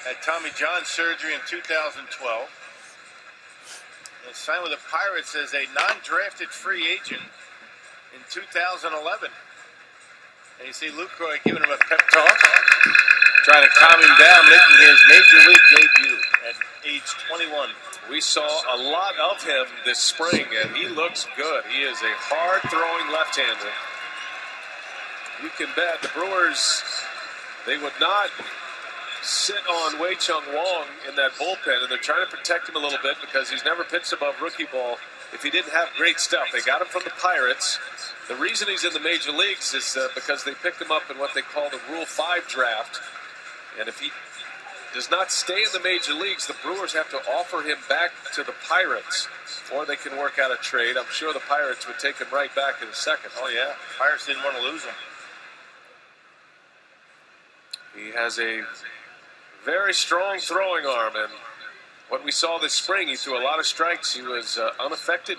Had Tommy John surgery in 2012. And signed with the Pirates as a non-drafted free agent in 2011. And you see Lucroy giving him a pep talk, trying to calm him down, making his major league debut at age 21. We saw a lot of him this spring, and he looks good. He is a hard-throwing left-hander. You can bet the Brewers, they would not sit on Wei Chung Wong in that bullpen, and they're trying to protect him a little bit because he's never pitched above rookie ball if he didn't have great stuff. They got him from the Pirates. The reason he's in the major leagues is because they picked him up in what they call the Rule 5 draft, and if he does not stay in the major leagues, the Brewers have to offer him back to the Pirates, or they can work out a trade. I'm sure the Pirates would take him right back in a second. Oh, yeah. Pirates didn't want to lose him. He has a very strong throwing arm, and what we saw this spring, he threw a lot of strikes. He was unaffected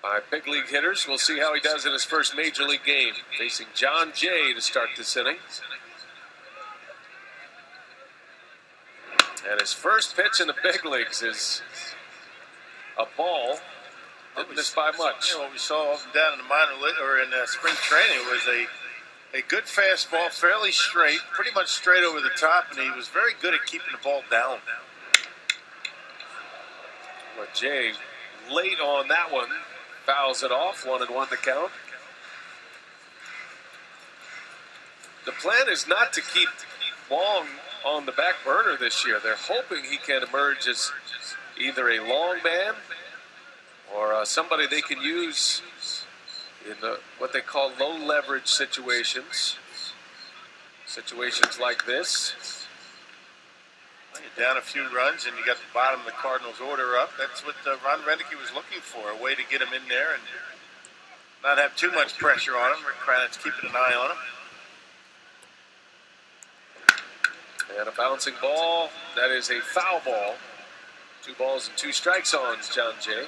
by big league hitters. We'll see how he does in his first major league game, facing John Jay to start this inning. And his first pitch in the big leagues is a ball. Didn't miss by much. You know, what we saw up and down in the minor league or in spring training was a good fastball, fairly straight, pretty much straight over the top, and he was very good at keeping the ball down. But Jay, late on that one, fouls it off, 1-1 to count. The plan is not to keep Wong on the back burner this year. They're hoping he can emerge as either a long man or somebody they can use in what they call low leverage situations. Situations like this. You're down a few runs and you got the bottom of the Cardinals order up. That's what Ron Renneke was looking for, a way to get him in there and not have too much pressure on him. Rick Kranitz keeping an eye on him. And a bouncing ball. That is a foul ball. 2 balls and 2 strikes on John Jay.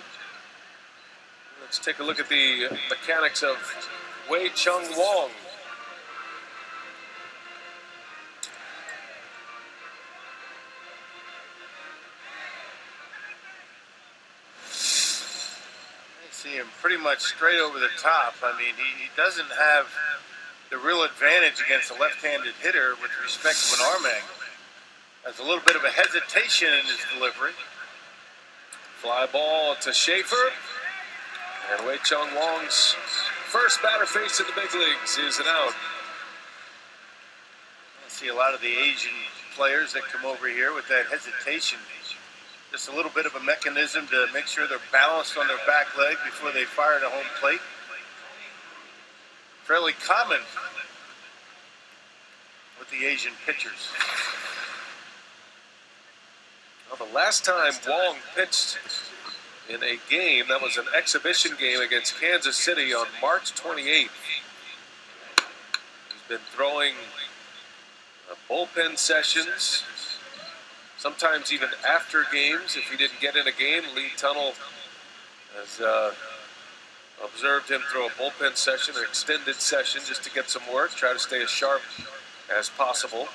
Let's take a look at the mechanics of Wei Chung Wong. See him pretty much straight over the top. I mean, he doesn't have the real advantage against a left-handed hitter with respect to an arm angle. Has a little bit of a hesitation in his delivery. Fly ball to Schaefer. And Wei Chung Wong's first batter faced in the big leagues is an out. I see a lot of the Asian players that come over here with that hesitation. Just a little bit of a mechanism to make sure they're balanced on their back leg before they fire to home plate. Fairly common with the Asian pitchers. Well, the last time Wong pitched in a game, that was an exhibition game against Kansas City on March 28th. He's been throwing bullpen sessions, sometimes even after games. If he didn't get in a game, Lee Tunnell has observed him throw a bullpen session, an extended session, just to get some work, try to stay as sharp as possible.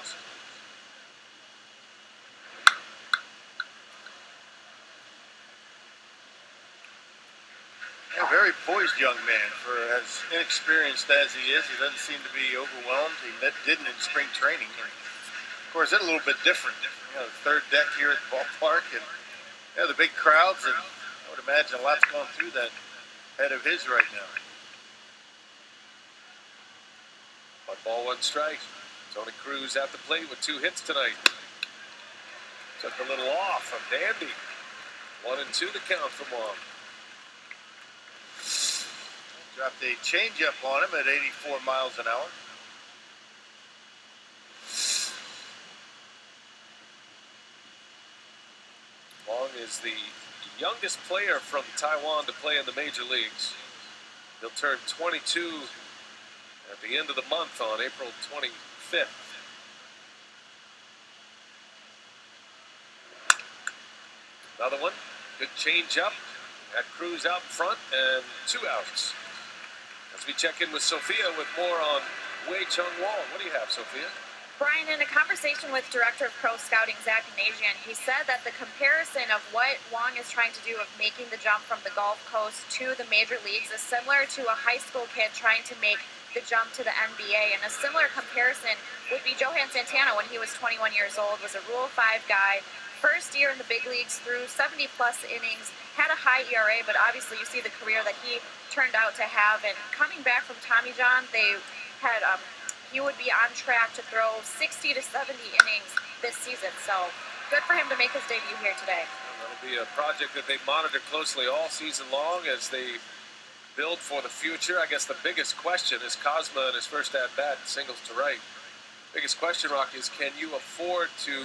A very poised young man, for as inexperienced as he is. He doesn't seem to be overwhelmed. He didn't in spring training. And of course, it's a little bit different. You know, the third deck here at the ballpark, and the big crowds, and I would imagine a lot's going through that head of his right now. 1 ball, 1 strike. Tony Cruz at the plate with 2 hits tonight. Took a little off from Dandy. 1-2 the count from Wong. Dropped a changeup on him at 84 miles an hour. Wong is the youngest player from Taiwan to play in the major leagues. He'll turn 22 at the end of the month on April 25th. Another one. Good changeup. Had Cruz out in front and 2 outs. As we check in with Sophia with more on Wei Chung Wong. What do you have, Sophia? Brian, in a conversation with Director of Pro Scouting Zach Nazian, he said that the comparison of what Wong is trying to do of making the jump from the Gulf Coast to the major leagues is similar to a high school kid trying to make the jump to the NBA. And a similar comparison would be Johan Santana when he was 21 years old, was a Rule 5 guy, first year in the big leagues, threw 70-plus innings, had a high ERA, but obviously you see the career that he turned out to have. And coming back from Tommy John, they had he would be on track to throw 60 to 70 innings this season. So good for him to make his debut here today. That'll be a project that they monitor closely all season long as they build for the future. I guess the biggest question is Cosma in his first at-bat, singles to right. Biggest question, Rock, is can you afford to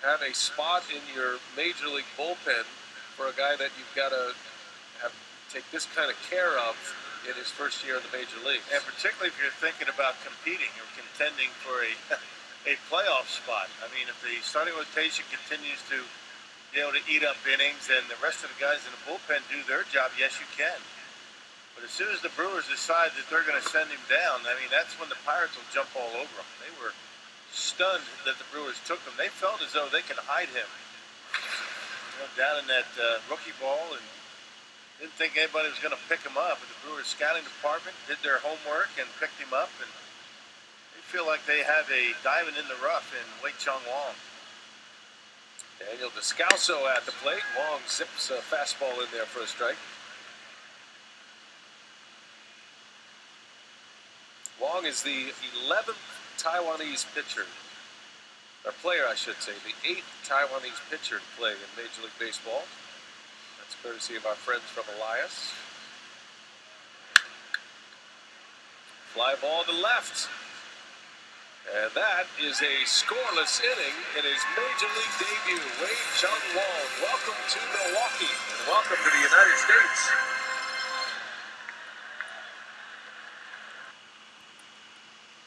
have a spot in your major league bullpen for a guy that you've got to take this kind of care of in his first year in the major league? And particularly if you're thinking about competing or contending for a playoff spot. I mean, if the starting rotation continues to be able to eat up innings and the rest of the guys in the bullpen do their job, yes, you can. But as soon as the Brewers decide that they're going to send him down, I mean, that's when the Pirates will jump all over him. They were stunned that the Brewers took him. They felt as though they could hide him down in that rookie ball, and didn't think anybody was going to pick him up. But the Brewers scouting department did their homework and picked him up, and they feel like they have a diamond in the rough in Wei-Chung Wong. Daniel Descalso at the plate. Wong zips a fastball in there for a strike. Wong is the 11th Taiwanese pitcher, or player, I should say, the 8th Taiwanese pitcher to play in Major League Baseball. That's courtesy of our friends from Elias. Fly ball to left. And that is a scoreless inning in his Major League debut. Wei-Chung Wong, welcome to Milwaukee, and welcome to the United States.